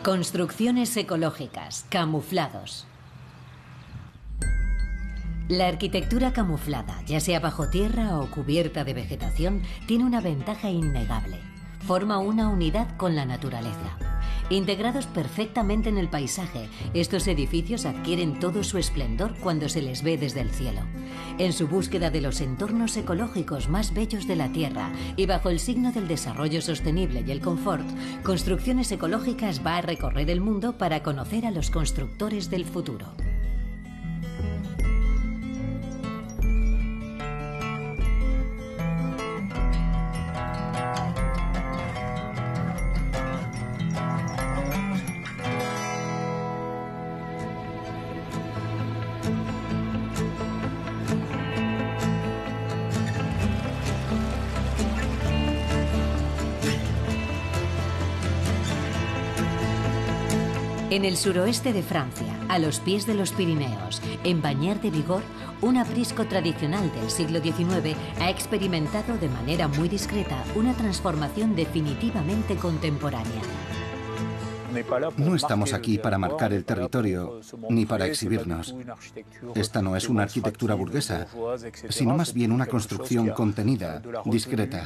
Construcciones ecológicas, camuflados. La arquitectura camuflada, ya sea bajo tierra o cubierta de vegetación, tiene una ventaja innegable. Forma una unidad con la naturaleza. Integrados perfectamente en el paisaje, estos edificios adquieren todo su esplendor cuando se les ve desde el cielo. En su búsqueda de los entornos ecológicos más bellos de la Tierra y bajo el signo del desarrollo sostenible y el confort, Construcciones Ecológicas va a recorrer el mundo para conocer a los constructores del futuro. En el suroeste de Francia, a los pies de los Pirineos, en Bagnères de Bigorre, un aprisco tradicional del siglo XIX ha experimentado de manera muy discreta una transformación definitivamente contemporánea. No estamos aquí para marcar el territorio ni para exhibirnos. Esta no es una arquitectura burguesa, sino más bien una construcción contenida, discreta.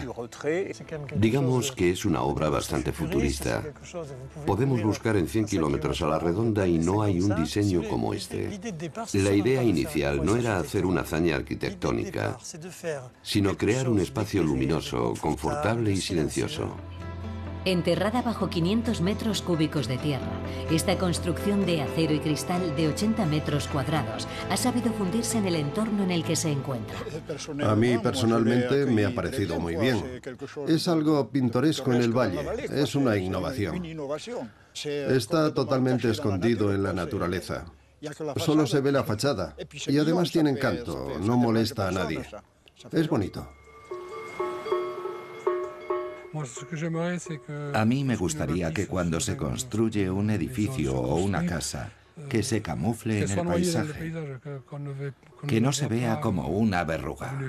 Digamos que es una obra bastante futurista. Podemos buscar en 100 kilómetros a la redonda y no hay un diseño como este. La idea inicial no era hacer una hazaña arquitectónica, sino crear un espacio luminoso, confortable y silencioso. Enterrada bajo 500 metros cúbicos de tierra, esta construcción de acero y cristal de 80 metros cuadrados ha sabido fundirse en el entorno en el que se encuentra. A mí personalmente me ha parecido muy bien. Es algo pintoresco en el valle, es una innovación. Está totalmente escondido en la naturaleza. Solo se ve la fachada y además tiene encanto, no molesta a nadie. Es bonito. A mí me gustaría que cuando se construye un edificio o una casa, que se camufle en el paisaje, que no se vea como una verruga.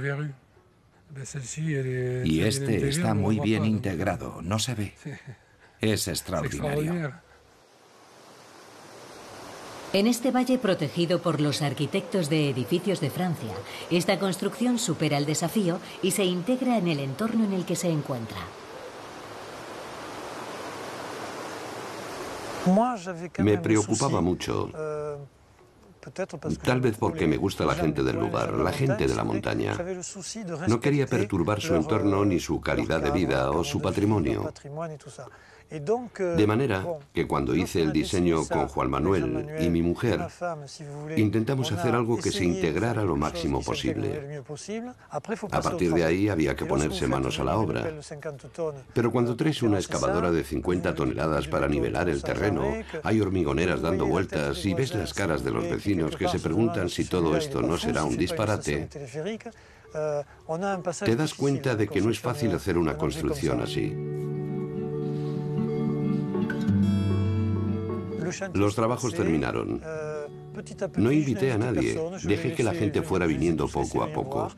Y este está muy bien integrado, no se ve. Es extraordinario. En este valle protegido por los arquitectos de edificios de Francia, esta construcción supera el desafío y se integra en el entorno en el que se encuentra. Me preocupaba mucho, tal vez porque me gusta la gente del lugar, la gente de la montaña. No quería perturbar su entorno ni su calidad de vida o su patrimonio. De manera que cuando hice el diseño con Juan Manuel y mi mujer, intentamos hacer algo que se integrara lo máximo posible. A partir de ahí había que ponerse manos a la obra. Pero cuando traes una excavadora de 50 toneladas para nivelar el terreno, hay hormigoneras dando vueltas y ves las caras de los vecinos que se preguntan si todo esto no será un disparate, te das cuenta de que no es fácil hacer una construcción así. Los trabajos terminaron. No invité a nadie, dejé que la gente fuera viniendo poco a poco.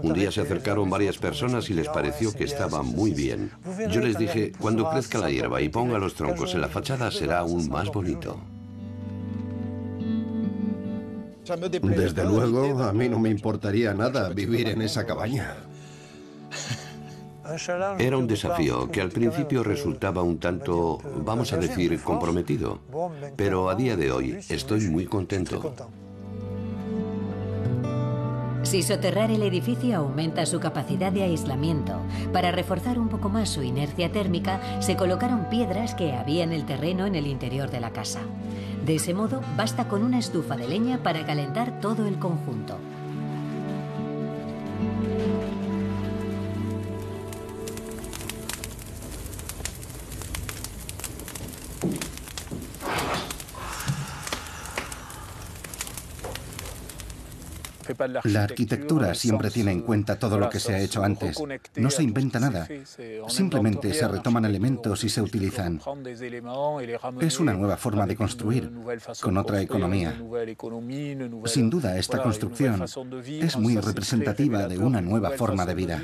Un día se acercaron varias personas y les pareció que estaba muy bien. Yo les dije, cuando crezca la hierba y ponga los troncos en la fachada será aún más bonito. Desde luego, a mí no me importaría nada vivir en esa cabaña. Era un desafío que al principio resultaba un tanto, vamos a decir, comprometido. Pero a día de hoy estoy muy contento. Si soterrar el edificio aumenta su capacidad de aislamiento, para reforzar un poco más su inercia térmica, se colocaron piedras que había en el terreno en el interior de la casa. De ese modo, basta con una estufa de leña para calentar todo el conjunto. La arquitectura siempre tiene en cuenta todo lo que se ha hecho antes. No se inventa nada. Simplemente se retoman elementos y se utilizan. Es una nueva forma de construir, con otra economía. Sin duda, esta construcción es muy representativa de una nueva forma de vida.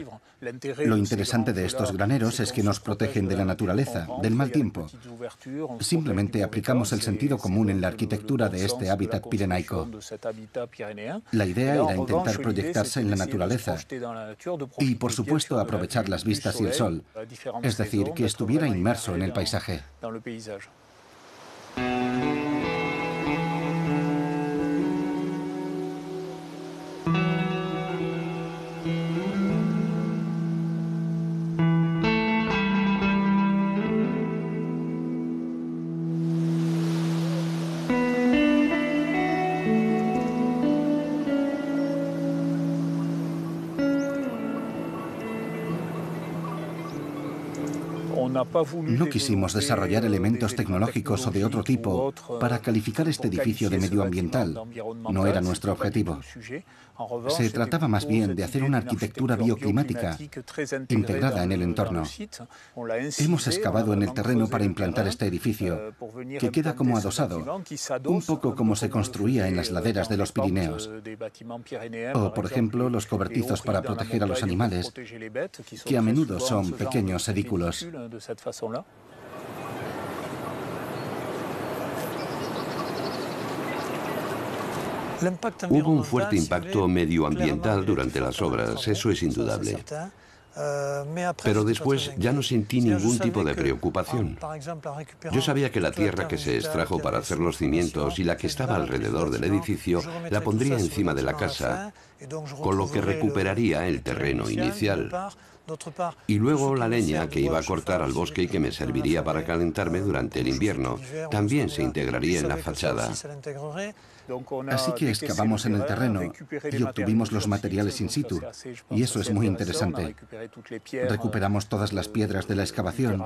Lo interesante de estos graneros es que nos protegen de la naturaleza, del mal tiempo. Simplemente aplicamos el sentido común en la arquitectura de este hábitat pirenaico. La idea era intentar proyectarse en la naturaleza y, por supuesto, aprovechar las vistas y el sol, es decir, que estuviera inmerso en el paisaje. No quisimos desarrollar elementos tecnológicos o de otro tipo para calificar este edificio de medioambiental. No era nuestro objetivo. Se trataba más bien de hacer una arquitectura bioclimática integrada en el entorno. Hemos excavado en el terreno para implantar este edificio, que queda como adosado, un poco como se construía en las laderas de los Pirineos. O, por ejemplo, los cobertizos para proteger a los animales, que a menudo son pequeños edículos. Hubo un fuerte impacto medioambiental durante las obras, eso es indudable. Pero después ya no sentí ningún tipo de preocupación. Yo sabía que la tierra que se extrajo para hacer los cimientos y la que estaba alrededor del edificio la pondría encima de la casa, con lo que recuperaría el terreno inicial. Y luego la leña que iba a cortar al bosque y que me serviría para calentarme durante el invierno también se integraría en la fachada. Así que excavamos en el terreno y obtuvimos los materiales in situ, y eso es muy interesante. Recuperamos todas las piedras de la excavación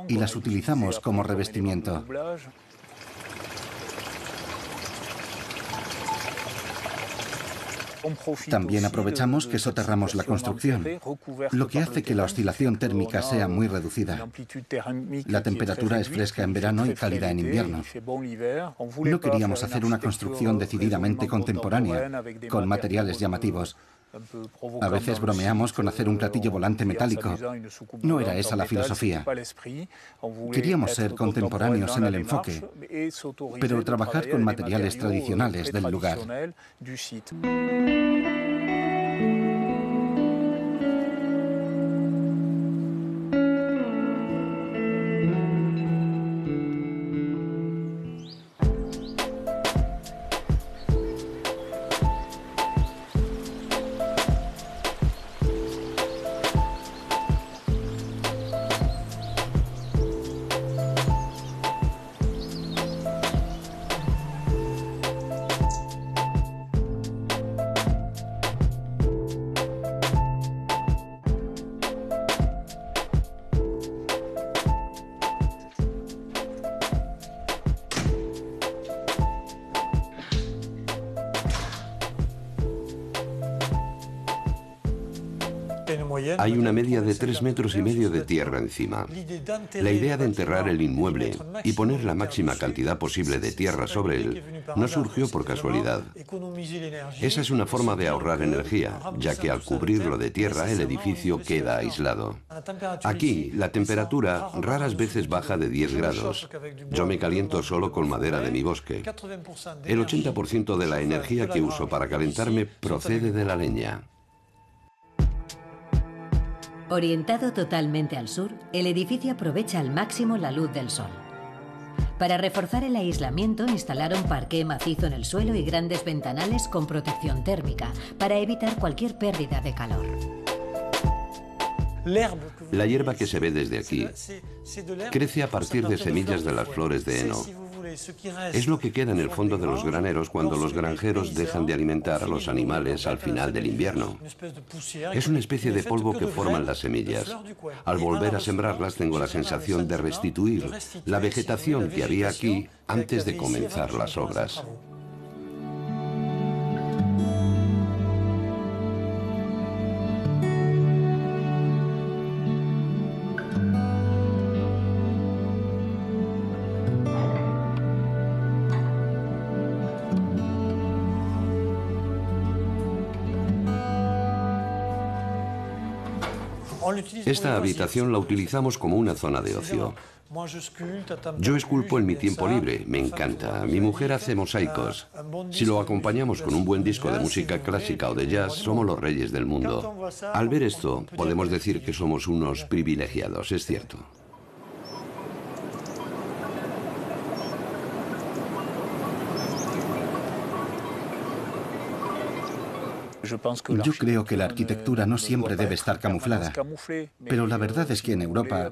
y las utilizamos como revestimiento. También aprovechamos que soterramos la construcción, lo que hace que la oscilación térmica sea muy reducida. La temperatura es fresca en verano y cálida en invierno. No queríamos hacer una construcción decididamente contemporánea, con materiales llamativos. A veces bromeamos con hacer un platillo volante metálico. No era esa la filosofía. Queríamos ser contemporáneos en el enfoque, pero trabajar con materiales tradicionales del lugar. Hay una media de 3,5 metros de tierra encima. La idea de enterrar el inmueble y poner la máxima cantidad posible de tierra sobre él no surgió por casualidad. Esa es una forma de ahorrar energía, ya que al cubrirlo de tierra el edificio queda aislado. Aquí, la temperatura raras veces baja de 10 grados. Yo me caliento solo con madera de mi bosque. El 80% de la energía que uso para calentarme procede de la leña. Orientado totalmente al sur, el edificio aprovecha al máximo la luz del sol. Para reforzar el aislamiento, instalaron parqué macizo en el suelo y grandes ventanales con protección térmica para evitar cualquier pérdida de calor. La hierba que se ve desde aquí crece a partir de semillas de las flores de heno. Es lo que queda en el fondo de los graneros cuando los granjeros dejan de alimentar a los animales al final del invierno. Es una especie de polvo que forman las semillas. Al volver a sembrarlas tengo la sensación de restituir la vegetación que había aquí antes de comenzar las obras. Esta habitación la utilizamos como una zona de ocio. Yo esculpo en mi tiempo libre, me encanta. Mi mujer hace mosaicos. Si lo acompañamos con un buen disco de música clásica o de jazz, somos los reyes del mundo. Al ver esto, podemos decir que somos unos privilegiados, es cierto. Yo creo que la arquitectura no siempre debe estar camuflada, pero la verdad es que en Europa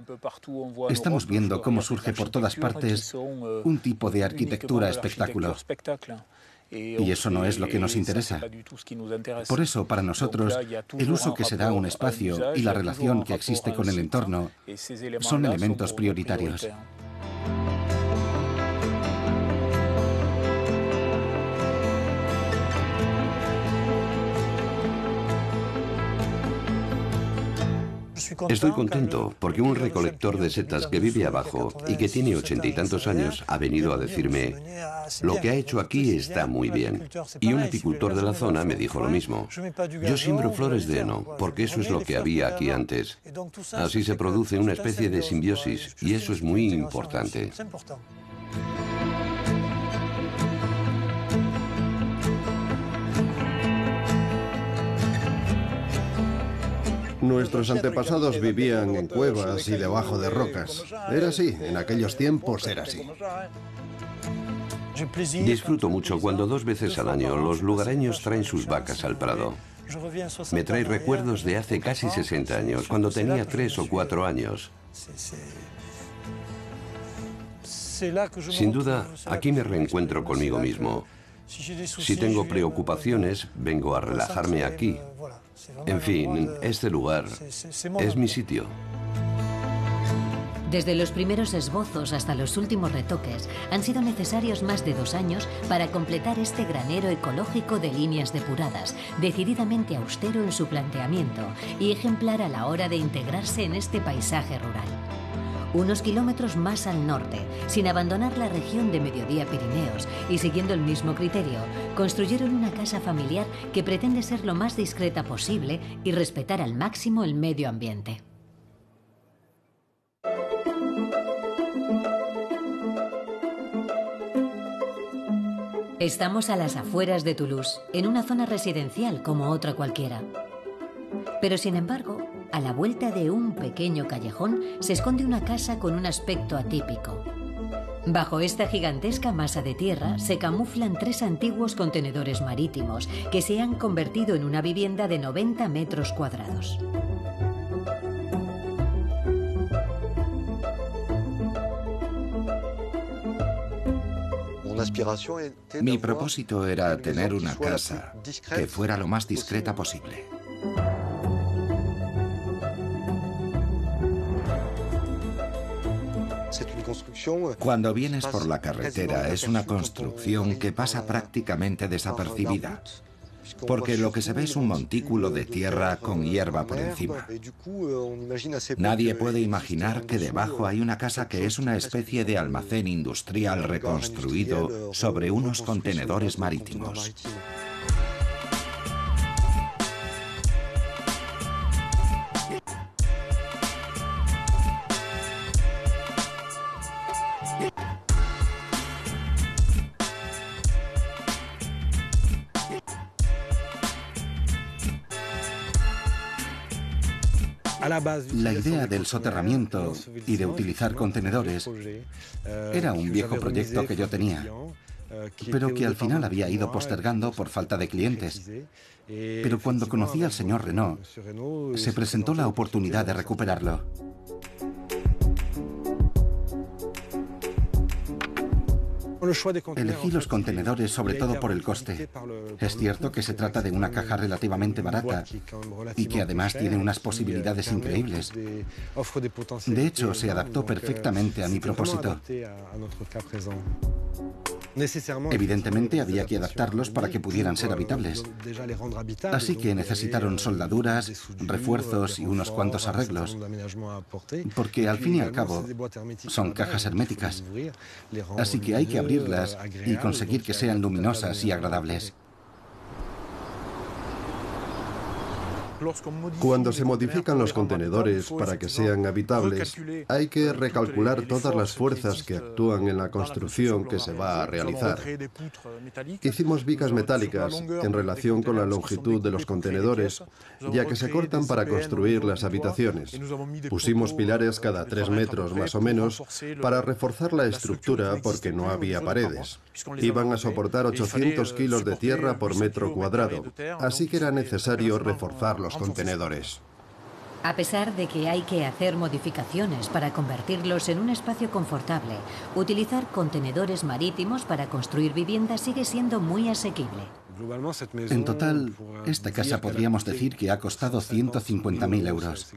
estamos viendo cómo surge por todas partes un tipo de arquitectura espectáculo. Y eso no es lo que nos interesa. Por eso, para nosotros, el uso que se da a un espacio y la relación que existe con el entorno son elementos prioritarios. Estoy contento porque un recolector de setas que vive abajo y que tiene 80 y tantos años ha venido a decirme: lo que ha hecho aquí está muy bien. Y un apicultor de la zona me dijo lo mismo. Yo siembro flores de heno porque eso es lo que había aquí antes. Así se produce una especie de simbiosis y eso es muy importante. Nuestros antepasados vivían en cuevas y debajo de rocas. Era así, en aquellos tiempos era así. Disfruto mucho cuando 2 veces al año los lugareños traen sus vacas al prado. Me trae recuerdos de hace casi 60 años, cuando tenía 3 o 4 años. Sin duda, aquí me reencuentro conmigo mismo. Si tengo preocupaciones, vengo a relajarme aquí. En fin, este lugar es mi sitio. Desde los primeros esbozos hasta los últimos retoques, han sido necesarios más de 2 años para completar este granero ecológico de líneas depuradas, decididamente austero en su planteamiento y ejemplar a la hora de integrarse en este paisaje rural. Unos kilómetros más al norte, sin abandonar la región de Mediodía Pirineos y siguiendo el mismo criterio, construyeron una casa familiar que pretende ser lo más discreta posible y respetar al máximo el medio ambiente. Estamos a las afueras de Toulouse, en una zona residencial como otra cualquiera. Pero sin embargo, a la vuelta de un pequeño callejón se esconde una casa con un aspecto atípico. Bajo esta gigantesca masa de tierra se camuflan 3 antiguos contenedores marítimos que se han convertido en una vivienda de 90 metros cuadrados. Mi propósito era tener una casa que fuera lo más discreta posible. Cuando vienes por la carretera es una construcción que pasa prácticamente desapercibida, porque lo que se ve es un montículo de tierra con hierba por encima. Nadie puede imaginar que debajo hay una casa que es una especie de almacén industrial reconstruido sobre unos contenedores marítimos. La idea del soterramiento y de utilizar contenedores era un viejo proyecto que yo tenía, pero que al final había ido postergando por falta de clientes. Pero cuando conocí al señor Renault, se presentó la oportunidad de recuperarlo. Elegí los contenedores sobre todo por el coste. Es cierto que se trata de una caja relativamente barata y que además tiene unas posibilidades increíbles. De hecho, se adaptó perfectamente a mi propósito. Evidentemente había que adaptarlos para que pudieran ser habitables. Así que necesitaron soldaduras, refuerzos y unos cuantos arreglos, porque al fin y al cabo son cajas herméticas. Así que hay que abrirlas y conseguir que sean luminosas y agradables. Cuando se modifican los contenedores para que sean habitables, hay que recalcular todas las fuerzas que actúan en la construcción que se va a realizar. Hicimos vigas metálicas en relación con la longitud de los contenedores, ya que se cortan para construir las habitaciones. Pusimos pilares cada 3 metros más o menos para reforzar la estructura porque no había paredes. Iban a soportar 800 kilos de tierra por metro cuadrado, así que era necesario reforzar los contenedores. A pesar de que hay que hacer modificaciones para convertirlos en un espacio confortable, utilizar contenedores marítimos para construir viviendas sigue siendo muy asequible. En total, esta casa podríamos decir que ha costado 150.000 euros.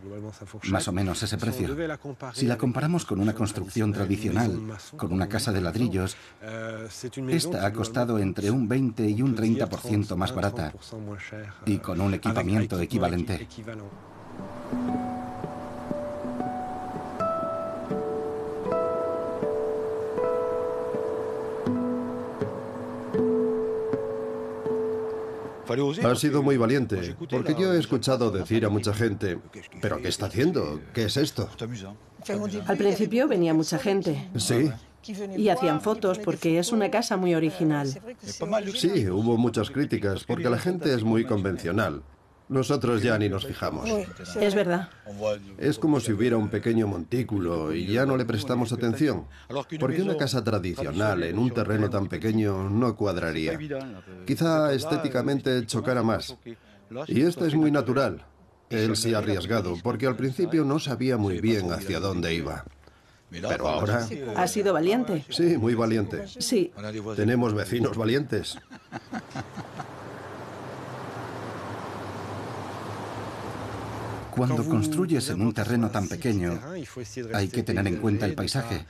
Más o menos ese precio. Si la comparamos con una construcción tradicional, con una casa de ladrillos, esta ha costado entre un 20 y un 30% más barata y con un equipamiento equivalente. Ha sido muy valiente, porque yo he escuchado decir a mucha gente, ¿pero qué está haciendo? ¿Qué es esto? Al principio venía mucha gente. Sí. Y hacían fotos porque es una casa muy original. Sí, hubo muchas críticas porque la gente es muy convencional. Nosotros ya ni nos fijamos. Es verdad. Es como si hubiera un pequeño montículo y ya no le prestamos atención. Porque una casa tradicional en un terreno tan pequeño no cuadraría. Quizá estéticamente chocara más. Y esto es muy natural. Él sí ha arriesgado porque al principio no sabía muy bien hacia dónde iba. Pero ahora... ¿Ha sido valiente? Sí, muy valiente. Sí. Tenemos vecinos valientes. Cuando construyes en un terreno tan pequeño, hay que tener en cuenta el paisaje,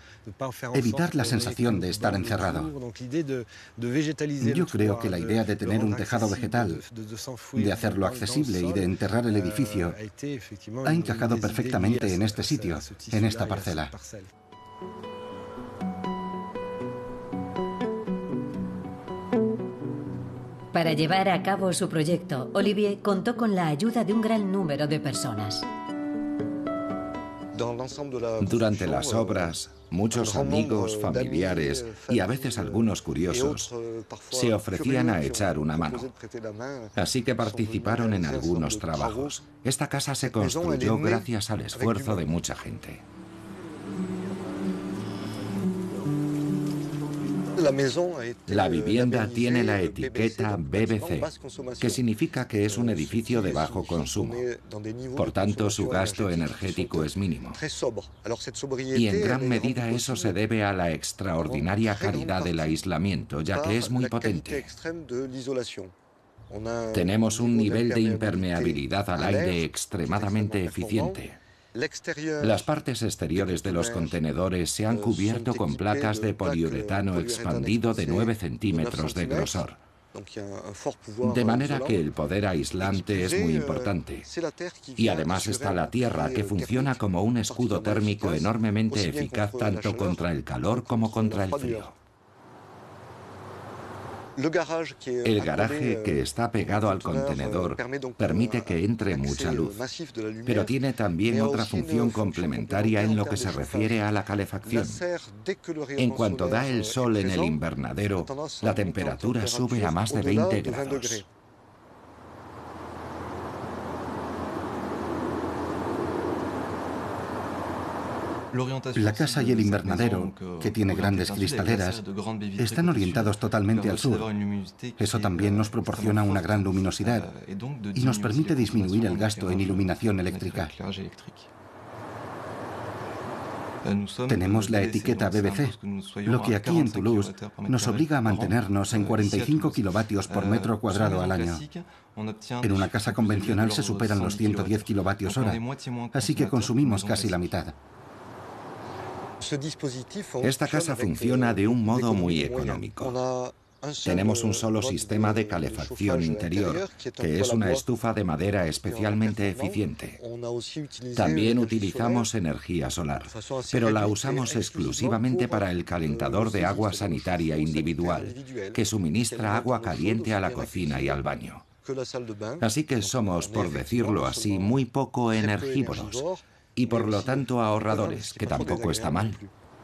evitar la sensación de estar encerrado. Yo creo que la idea de tener un tejado vegetal, de hacerlo accesible y de enterrar el edificio, ha encajado perfectamente en este sitio, en esta parcela. Para llevar a cabo su proyecto, Olivier contó con la ayuda de un gran número de personas. Durante las obras, muchos amigos, familiares y a veces algunos curiosos se ofrecían a echar una mano. Así que participaron en algunos trabajos. Esta casa se construyó gracias al esfuerzo de mucha gente. La vivienda tiene la etiqueta BBC, que significa que es un edificio de bajo consumo. Por tanto, su gasto energético es mínimo. Y en gran medida eso se debe a la extraordinaria calidad del aislamiento, ya que es muy potente. Tenemos un nivel de impermeabilidad al aire extremadamente eficiente. Las partes exteriores de los contenedores se han cubierto con placas de poliuretano expandido de 9 centímetros de grosor. De manera que el poder aislante es muy importante. Y además está la tierra, que funciona como un escudo térmico enormemente eficaz tanto contra el calor como contra el frío. El garaje que está pegado al contenedor permite que entre mucha luz, pero tiene también otra función complementaria en lo que se refiere a la calefacción. En cuanto da el sol en el invernadero, la temperatura sube a más de 20 grados. La casa y el invernadero, que tiene grandes cristaleras, están orientados totalmente al sur. Eso también nos proporciona una gran luminosidad y nos permite disminuir el gasto en iluminación eléctrica. Tenemos la etiqueta BBC, lo que aquí en Toulouse nos obliga a mantenernos en 45 kilovatios por metro cuadrado al año. En una casa convencional se superan los 110 kilovatios hora, así que consumimos casi la mitad. Esta casa funciona de un modo muy económico. Tenemos un solo sistema de calefacción interior, que es una estufa de madera especialmente eficiente. También utilizamos energía solar, pero la usamos exclusivamente para el calentador de agua sanitaria individual, que suministra agua caliente a la cocina y al baño. Así que somos, por decirlo así, muy poco energívoros y por lo tanto ahorradores, que tampoco está mal.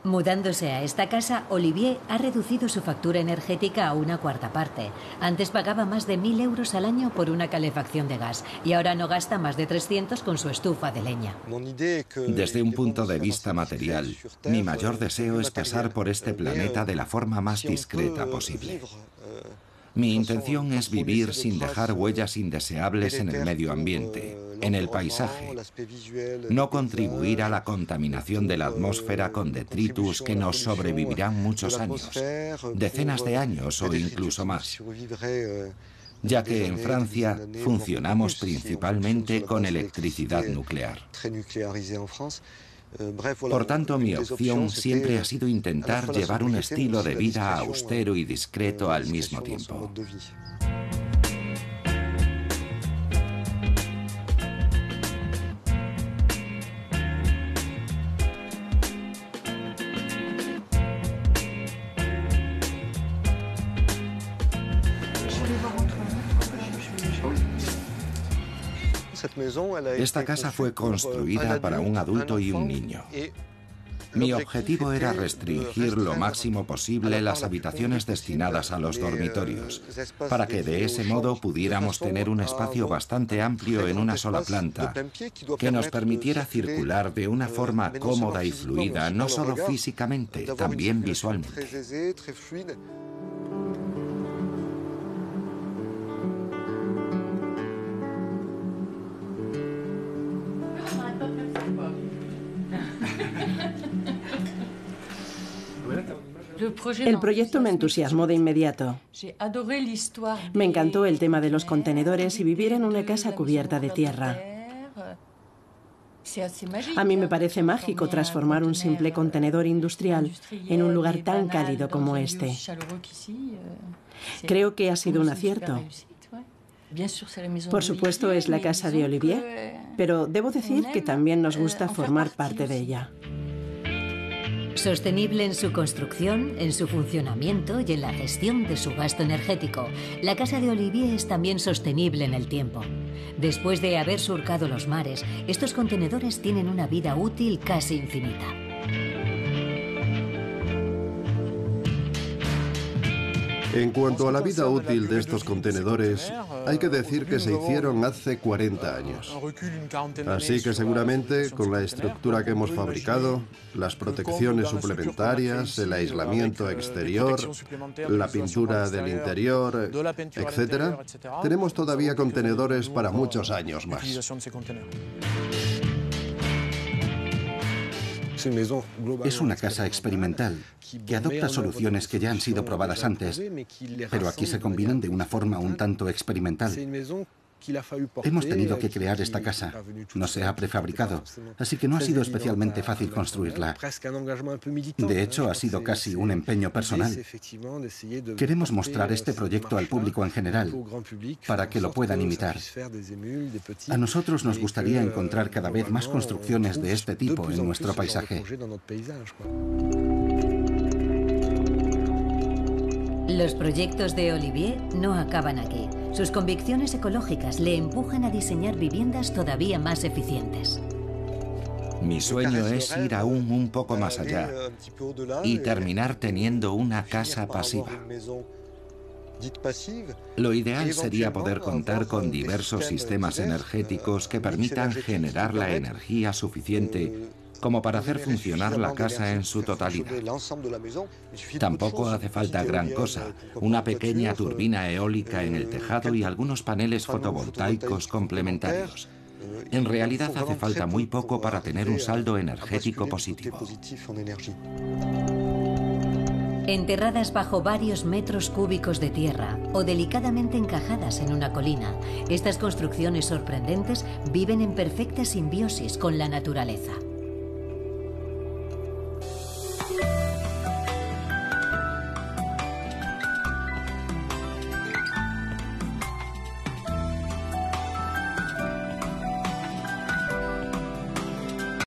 Mudándose a esta casa, Olivier ha reducido su factura energética a una cuarta parte. Antes pagaba más de 1.000 euros al año por una calefacción de gas y ahora no gasta más de 300 con su estufa de leña. Desde un punto de vista material, mi mayor deseo es pasar por este planeta de la forma más discreta posible. Mi intención es vivir sin dejar huellas indeseables en el medio ambiente, en el paisaje. No contribuir a la contaminación de la atmósfera con detritus que nos sobrevivirán muchos años, decenas de años o incluso más, ya que en Francia funcionamos principalmente con electricidad nuclear. Por tanto, mi opción siempre ha sido intentar llevar un estilo de vida austero y discreto al mismo tiempo. Esta casa fue construida para un adulto y un niño. Mi objetivo era restringir lo máximo posible las habitaciones destinadas a los dormitorios, para que de ese modo pudiéramos tener un espacio bastante amplio en una sola planta, que nos permitiera circular de una forma cómoda y fluida, no solo físicamente, también visualmente. El proyecto me entusiasmó de inmediato. Me encantó el tema de los contenedores y vivir en una casa cubierta de tierra. A mí me parece mágico transformar un simple contenedor industrial en un lugar tan cálido como este. Creo que ha sido un acierto. Por supuesto, es la casa de Olivier, pero debo decir que también nos gusta formar parte de ella. Sostenible en su construcción, en su funcionamiento y en la gestión de su gasto energético, la casa de Olivier es también sostenible en el tiempo. Después de haber surcado los mares, estos contenedores tienen una vida útil casi infinita. En cuanto a la vida útil de estos contenedores, hay que decir que se hicieron hace 40 años. Así que seguramente con la estructura que hemos fabricado, las protecciones suplementarias, el aislamiento exterior, la pintura del interior, etc., tenemos todavía contenedores para muchos años más. Es una casa experimental que adopta soluciones que ya han sido probadas antes, pero aquí se combinan de una forma un tanto experimental. Hemos tenido que crear esta casa. No se ha prefabricado, así que no ha sido especialmente fácil construirla. De hecho, ha sido casi un empeño personal. Queremos mostrar este proyecto al público en general, para que lo puedan imitar. A nosotros nos gustaría encontrar cada vez más construcciones de este tipo en nuestro paisaje. Los proyectos de Olivier no acaban aquí. Sus convicciones ecológicas le empujan a diseñar viviendas todavía más eficientes. Mi sueño es ir aún un poco más allá y terminar teniendo una casa pasiva. Lo ideal sería poder contar con diversos sistemas energéticos que permitan generar la energía suficiente como para hacer funcionar la casa en su totalidad. Tampoco hace falta gran cosa, una pequeña turbina eólica en el tejado y algunos paneles fotovoltaicos complementarios. En realidad hace falta muy poco para tener un saldo energético positivo. Enterradas bajo varios metros cúbicos de tierra o delicadamente encajadas en una colina, estas construcciones sorprendentes viven en perfecta simbiosis con la naturaleza.